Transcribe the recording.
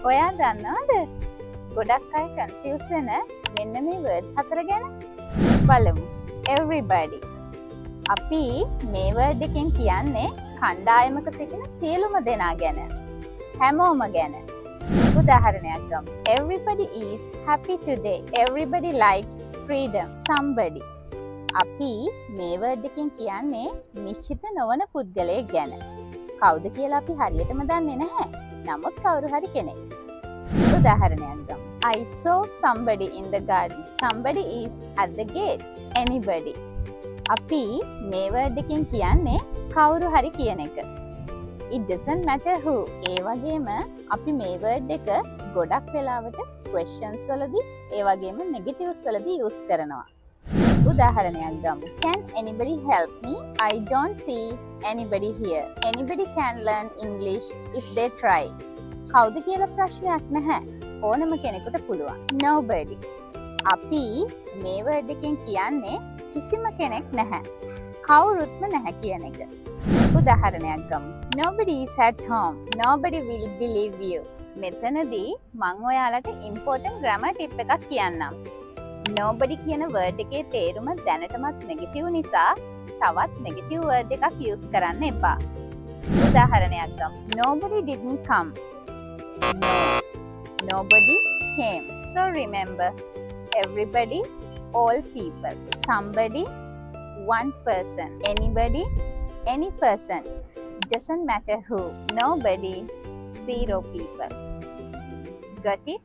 ඔයා දන්නවද? ගොඩක් අය කන්ෆියුස් වෙන මෙන්න මේ වර්ඩ්ස් 4 ගැන. බලමු. everybody. අපි මේ වර්ඩ් එකෙන් කියන්නේ කණ්ඩායමක සිටින සියලුම දෙනා ගැන. හැමෝම ගැන. උදාහරණයක් ගමු. Everybody is happy today. Everybody likes freedom. Somebody. අපි මේ වර්ඩ් එකෙන් කියන්නේ නිශ්චිත නොවන පුද්ගලයෙක් ගැන. කවුද කියලා අපි හරියටම දන්නේ නැහැ. නමුත් කවුරු හරි කෙනෙක්. උදාහරණයක් ගමු. I saw somebody in the garden. Somebody is at the gate. Anybody. අපි මේ වර්ඩ් එකෙන් කියන්නේ කවුරු හරි කියන එක. It doesn't matter who. ඒ වගේම අපි මේ වර්ඩ් එක ගොඩක් වෙලාවට questions වලදී ඒ වගේම negatives වලදී use කරනවා. උදාහරණයක් ගමු. Can anybody help me? I don't see anybody here. Anybody can learn English if they try. කවුද කියලා ප්‍රශ්නයක් නැහැ. ඕනම කෙනෙකුට පුළුවන්. Nobody. අපි මේ වර්ඩ් එකෙන් කියන්නේ කිසිම කෙනෙක් නැහැ. කවුරුත්ම නැහැ කියන එක. උදාහරණයක් ගමු. Nobody is at home. Nobody will believe you. මෙතනදී මම ඔයාලට important grammar tip එකක් කියන්නම්. Nobody කියන වර්ඩ් එකේ තේරුම දැනටමත් negative නිසා තවත් negative වර්ඩ් එකක් use කරන්න එපා. උදාහරණයක් ගමු. Nobody didn't come. No. Nobody came. So remember, everybody, all people. Somebody, one person. Anybody, any person. Doesn't matter who. Nobody, zero people. Got it?